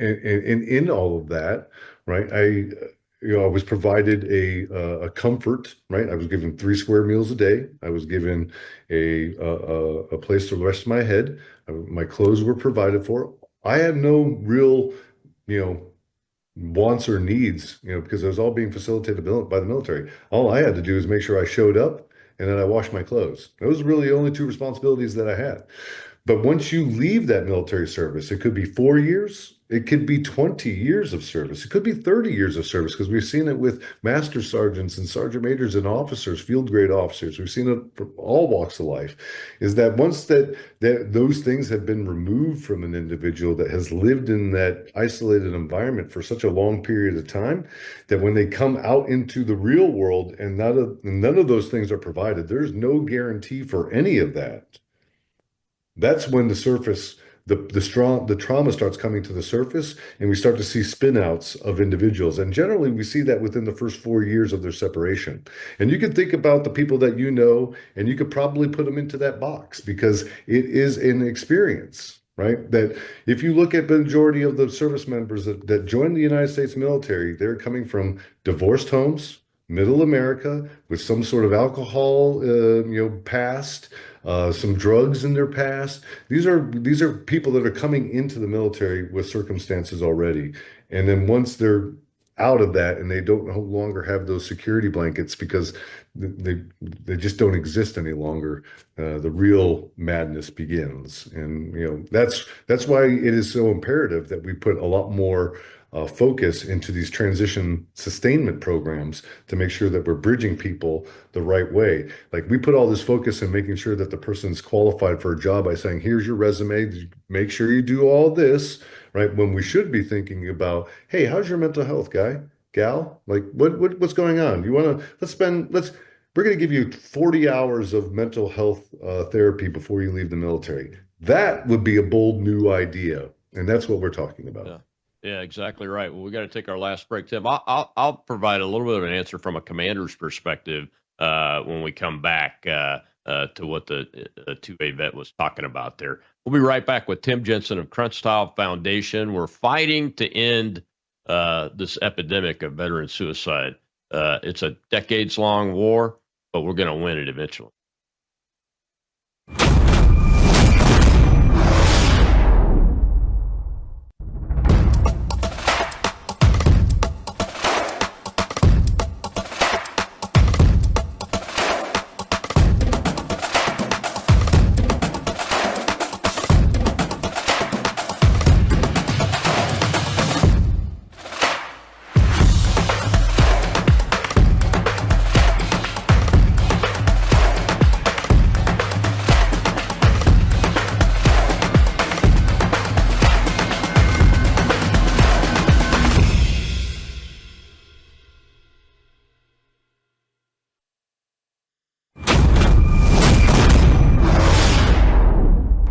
in all of that, right? I was provided a comfort, right? I was given 3 square meals a day. I was given a place to rest my head. My clothes were provided for. I had no real, wants or needs, because it was all being facilitated by the military. All I had to do is make sure I showed up and then I washed my clothes. Those were really the only 2 responsibilities that I had. But once you leave that military service, it could be 4 years, it could be 20 years of service, it could be 30 years of service, because we've seen it with master sergeants and sergeant majors and officers, field grade officers. We've seen it from all walks of life. Is that once that those things have been removed from an individual that has lived in that isolated environment for such a long period of time, that when they come out into the real world and none of those things are provided, there's no guarantee for any of that. That's when the trauma starts coming to the surface, and we start to see spin outs of individuals. And generally we see that within the first 4 years of their separation. And you can think about the people that and you could probably put them into that box, because it is an experience, right? That if you look at the majority of the service members that join the United States military, they're coming from divorced homes, middle America, with some sort of alcohol, past, some drugs in their past. These are people that are coming into the military with circumstances already. And then once they're out of that and they don't no longer have those security blankets because they just don't exist any longer, the real madness begins. And that's why it is so imperative that we put a lot more focus into these transition sustainment programs to make sure that we're bridging people the right way. Like, we put all this focus in making sure that the person's qualified for a job by saying, here's your resume, make sure you do all this, right? When we should be thinking about, hey, how's your mental health, guy, gal? Like, what's going on? We're going to give you 40 hours of mental health therapy before you leave the military. That would be a bold new idea. And that's what we're talking about. Yeah. Yeah, exactly right. Well, we got to take our last break, Tim. I'll provide a little bit of an answer from a commander's perspective when we come back to what the 2A vet was talking about there. We'll be right back with Tim Jensen of Crunch Style Foundation. We're fighting to end this epidemic of veteran suicide. It's a decades-long war, but we're going to win it eventually.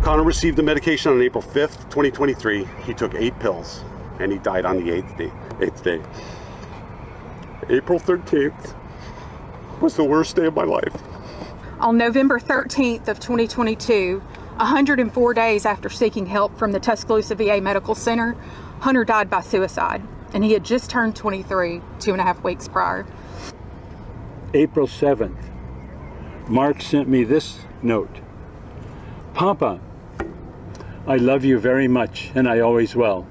Connor received the medication on April 5th, 2023. He took 8 pills and he died on the 8th day. April 13th was the worst day of my life. On November 13th of 2022, 104 days after seeking help from the Tuscaloosa VA Medical Center, Hunter died by suicide, and he had just turned 23 2.5 weeks prior. April 7th, Mark sent me this note. Papa, I love you very much, and I always will.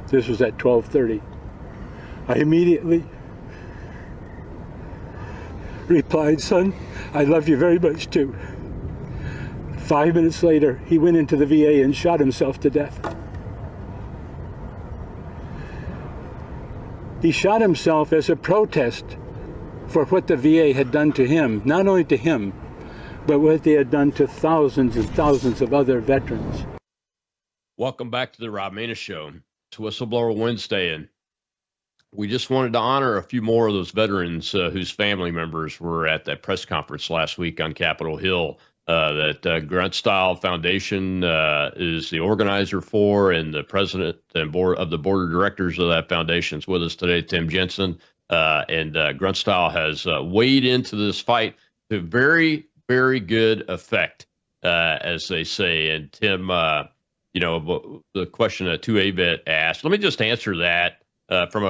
This was at 12:30. I immediately replied, son, I love you very much too. 5 minutes later, he went into the VA and shot himself to death. He shot himself as a protest for what the VA had done to him, not only to him, but what they had done to thousands and thousands of other veterans. Welcome back to the Rob Maness Show. It's Whistleblower Wednesday, and we just wanted to honor a few more of those veterans whose family members were at that press conference last week on Capitol Hill that Grunt Style Foundation is the organizer for, and the president and board of the board of directors of that foundation is with us today, Tim Jensen. And Grunt Style has weighed into this fight to very, very good effect, as they say. And Tim, the question that 2A vet asked, let me just answer that from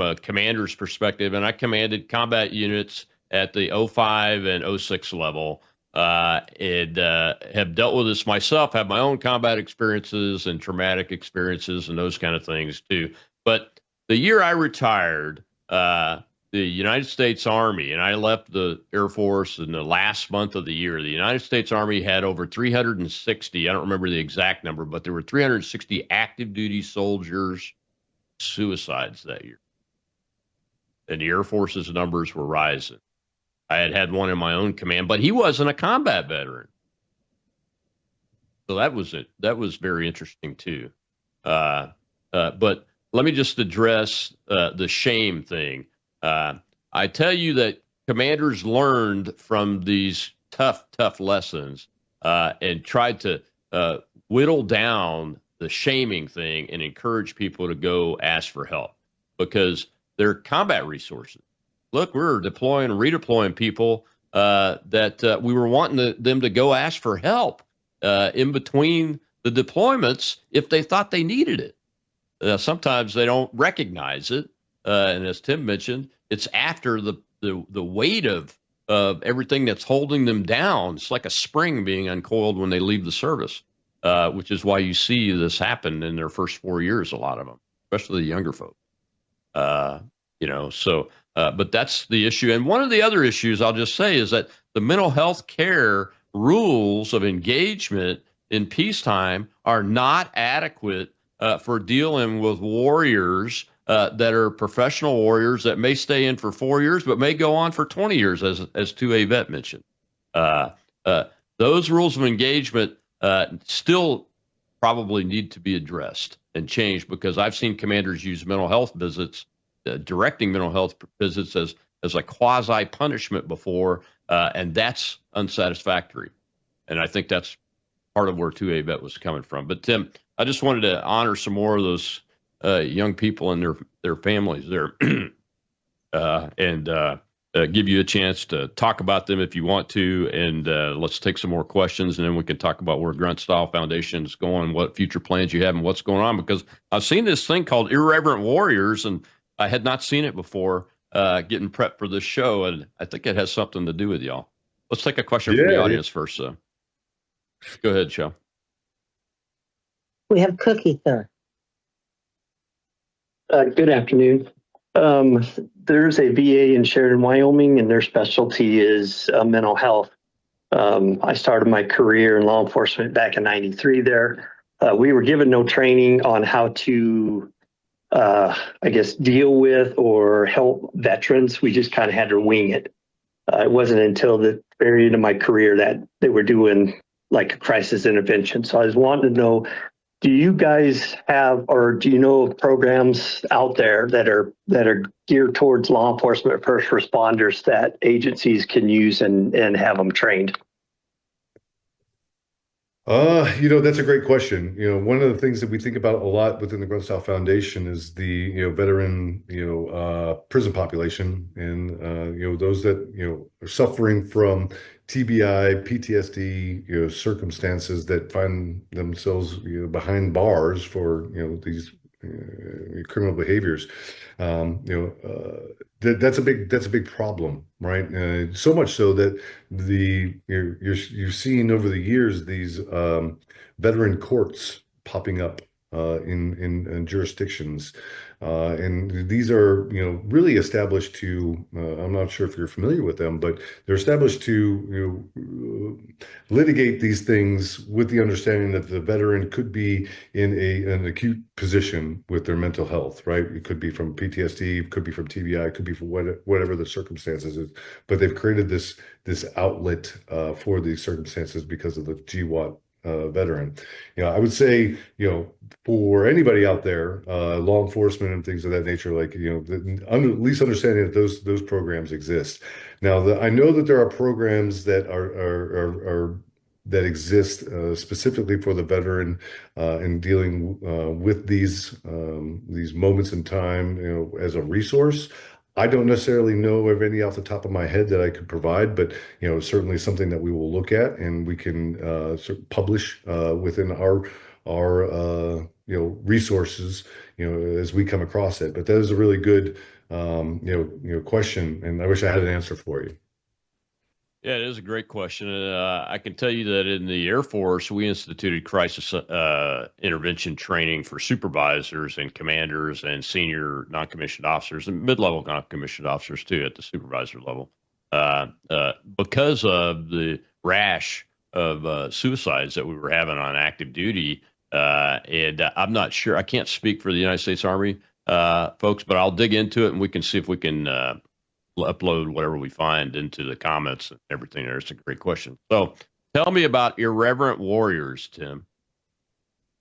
a commander's perspective. And I commanded combat units at the 05 and 06 level, and have dealt with this myself, have my own combat experiences and traumatic experiences and those kind of things too. But the year I retired, the United States Army, and I left the Air Force in the last month of the year, the United States Army had over 360, I don't remember the exact number, but there were 360 active duty soldiers suicides that year. And the Air Force's numbers were rising. I had one in my own command, but he wasn't a combat veteran. So that was it. That was very interesting too. But let me just address the shame thing. I tell you that commanders learned from these tough lessons and tried to whittle down the shaming thing and encourage people to go ask for help, because they're combat resources. Look, we're deploying and redeploying people that we were wanting them to go ask for help in between the deployments if they thought they needed it. Sometimes they don't recognize it. And as Tim mentioned, it's after the weight of everything that's holding them down. It's like a spring being uncoiled when they leave the service, which is why you see this happen in their first 4 years, a lot of them, especially the younger folks. But that's the issue. And one of the other issues I'll just say is that the mental health care rules of engagement in peacetime are not adequate for dealing with warriors that are professional warriors that may stay in for 4 years, but may go on for 20 years, as 2A vet mentioned. Those rules of engagement still probably need to be addressed and changed, because I've seen commanders use mental health visits, directing mental health visits as a quasi punishment before, and that's unsatisfactory. And I think that's part of where 2A vet was coming from. But Tim, I just wanted to honor some more of those young people and their families there, and give you a chance to talk about them if you want to. And let's take some more questions, and then we can talk about where Grunt Style Foundation is going, what future plans you have, and what's going on. Because I've seen this thing called Irreverent Warriors, and I had not seen it before getting prepped for this show, and I think it has something to do with y'all. Let's take a question from the audience first. Go ahead, Joe. We have Cookie, sir. Good afternoon. There's a VA in Sheridan, Wyoming, and their specialty is mental health. I started my career in law enforcement back in '93 there. We were given no training on how to, deal with or help veterans. We just kind of had to wing it. It wasn't until the very end of my career that they were doing like a crisis intervention. So I was wanting to know, do you guys have, or do you know of programs out there that are geared towards law enforcement first responders that agencies can use and have them trained? That's a great question. One of the things that we think about a lot within the Grunt Style Foundation is the, veteran, prison population, and, those that, are suffering from TBI, PTSD, circumstances that find themselves, behind bars for, these criminal behaviors. That's a big problem, right? So much so that you've seen over the years these veteran courts popping up in jurisdictions, and these are really established to. I'm not sure if you're familiar with them, but they're established to litigate these things with the understanding that the veteran could be in an acute position with their mental health, right? It could be from PTSD, it could be from TBI, it could be from whatever the circumstances is. But they've created this outlet for these circumstances because of the GWAT veteran. I would say, for anybody out there, law enforcement and things of that nature, like, at least understanding that those programs exist. Now, I know that there are programs that are that exist specifically for the veteran in dealing with these moments in time, as a resource. I don't necessarily know of any off the top of my head that I could provide, but certainly something that we will look at and we can publish within our resources as we come across it. But that is a really good question, and I wish I had an answer for you. Yeah, it is a great question. I can tell you that in the Air Force, we instituted crisis intervention training for supervisors and commanders and senior non-commissioned officers and mid-level non-commissioned officers too at the supervisor level. Because of the rash of suicides that we were having on active duty, and I'm not sure, I can't speak for the United States Army folks, but I'll dig into it and we can see if we can upload whatever we find into the comments and everything there. It's a great question. So tell me about Irreverent Warriors, Tim.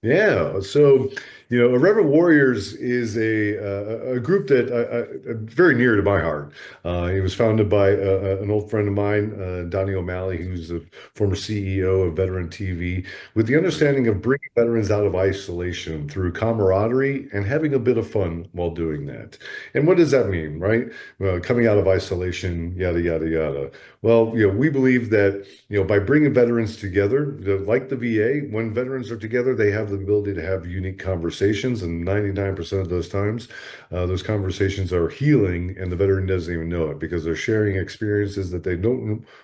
Yeah, so Irreverent Warriors is a group that very near to my heart. It was founded by an old friend of mine, Donnie O'Malley, who's the former CEO of Veteran TV, with the understanding of bringing veterans out of isolation through camaraderie and having a bit of fun while doing that. And what does that mean, right? Well, coming out of isolation, yada, yada, yada. Well, we believe that, by bringing veterans together, like the VA, when veterans are together, they have the ability to have unique conversations, and 99% of those times, those conversations are healing, and the veteran doesn't even know it because they're sharing experiences that they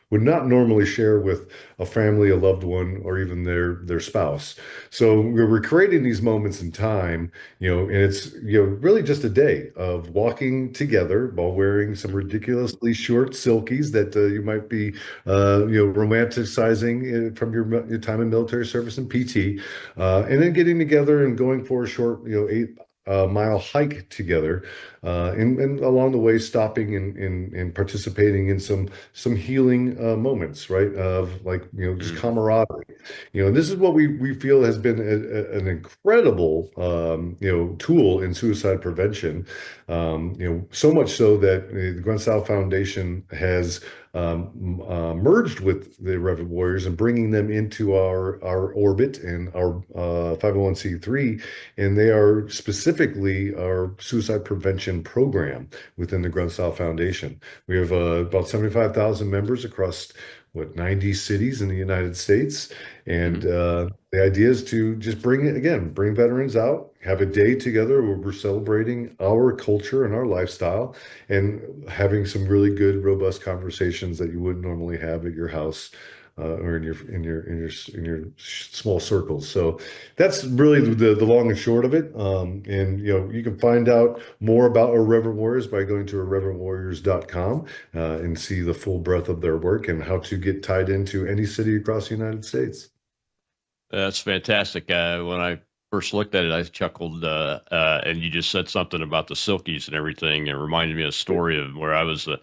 would not normally share with a family, a loved one, or even their spouse. So we're creating these moments in time, and it's really just a day of walking together while wearing some ridiculously short silkies that you might be romanticizing from your time in military service and PT, and then getting together and going for a short 8-mile hike together, and along the way stopping and participating in some healing moments, right? Of just camaraderie. This is what we feel has been an incredible tool in suicide prevention. So much so that the Glenn South Foundation has merged with the Irreverent Warriors and bringing them into our orbit and our 501c3, and they are specifically our suicide prevention program within the Glenn South Foundation. We have about 75,000 members across 90 cities in the United States, and the idea is to just bring veterans out, have a day together where we're celebrating our culture and our lifestyle, and having some really good, robust conversations that you wouldn't normally have at your house or in your small circles. So that's really the long and short of it. And you can find out more about Irreverent Warriors by going to irreverentwarriors.com and see the full breadth of their work and how to get tied into any city across the United States. That's fantastic. When I first looked at it, I chuckled, and you just said something about the silkies and everything. It reminded me of a story of where I was the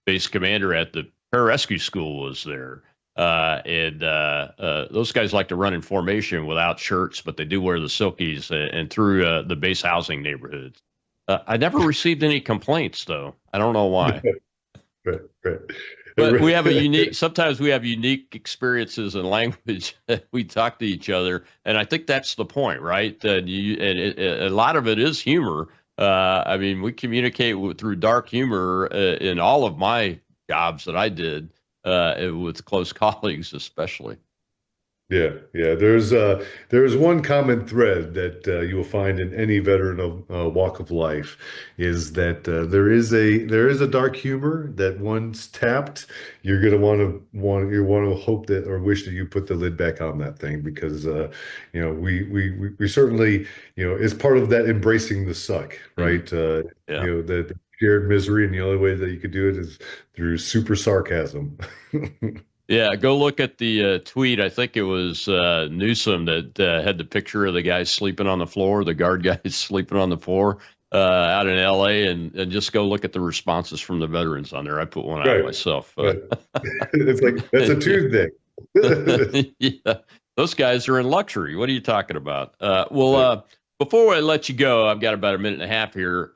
base commander at the pararescue school was there. And those guys like to run in formation without shirts, but they do wear the silkies and through the base housing neighborhoods. I never received any complaints, though. I don't know why. Right. But sometimes we have unique experiences and language that we talk to each other. And I think that's the point, right? A lot of it is humor. We communicate through dark humor in all of my jobs that I did. With close colleagues, especially. Yeah. There's one common thread that you will find in any veteran of walk of life is that there is a dark humor that once tapped, you're going to want to hope that or wish that you put the lid back on that thing, because we certainly is part of that embracing the suck, right? The shared misery, and the only way that you could do it is through super sarcasm. Yeah, go look at the tweet. I think it was Newsom that had the picture of the guy sleeping on the floor, the guard guy sleeping on the floor out in L.A., and just go look at the responses from the veterans on there. I put one out myself. It's like, that's a Tuesday. Those guys are in luxury. What are you talking about? Before I let you go, I've got about a minute and a half here.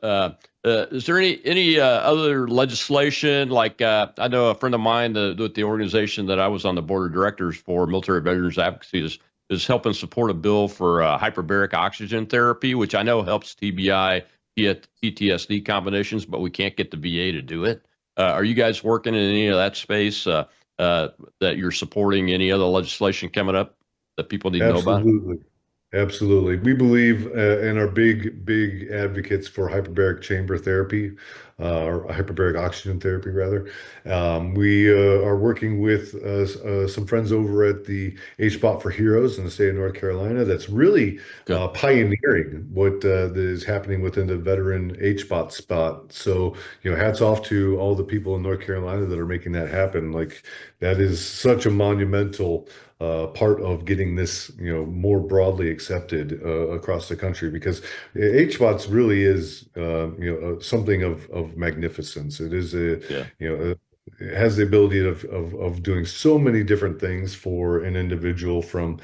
Is there any other legislation? Like I know a friend of mine with the organization that I was on the board of directors for, Military Veterans Advocacy, is helping support a bill for hyperbaric oxygen therapy, which I know helps TBI, PTSD combinations, but we can't get the VA to do it. Are you guys working in any of that space that you're supporting? Any other legislation coming up that people need to know about? Absolutely. We believe and are big advocates for hyperbaric chamber therapy, or hyperbaric oxygen therapy, rather. We are working with some friends over at the HBOT for Heroes in the state of North Carolina that's really pioneering what is happening within the veteran HBOT spot. So, hats off to all the people in North Carolina that are making that happen. Like, that is such a monumental part of getting this, more broadly accepted across the country, because HBOTs really is, something of magnificence. It is it has the ability of doing so many different things for an individual, from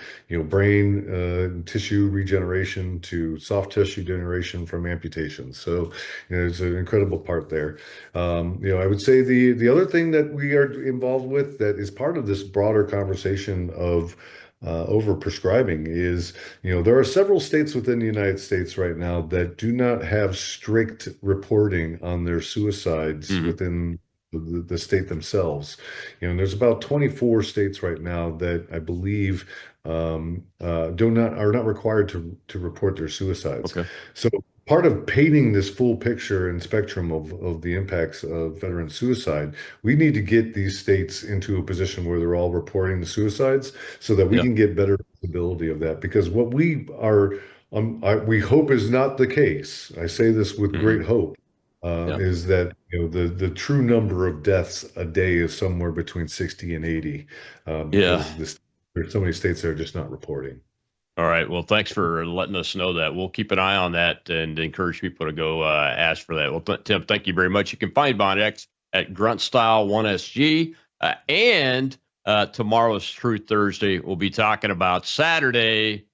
brain tissue regeneration to soft tissue generation from amputations. So it's an incredible part there. I would say the other thing that we are involved with that is part of this broader conversation of over prescribing is, there are several states within the United States right now that do not have strict reporting on their suicides within the state themselves. There's about 24 states right now that I believe are not required to report their suicides. Okay. So part of painting this full picture and spectrum of the impacts of veteran suicide, we need to get these states into a position where they're all reporting the suicides so that we can get better visibility of that. Because what we hope is not the case. I say this with great hope. Is that the true number of deaths a day is somewhere between 60 and 80. There's so many states that are just not reporting. All right. Well, thanks for letting us know that. We'll keep an eye on that and encourage people to go ask for that. Well, Tim, thank you very much. You can find Bonnex at GruntStyle1SG. And tomorrow's Truth Thursday, we'll be talking about Saturday,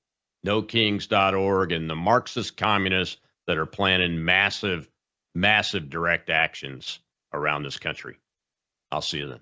NoKings.org, and the Marxist communists that are planning massive direct actions around this country. I'll see you then.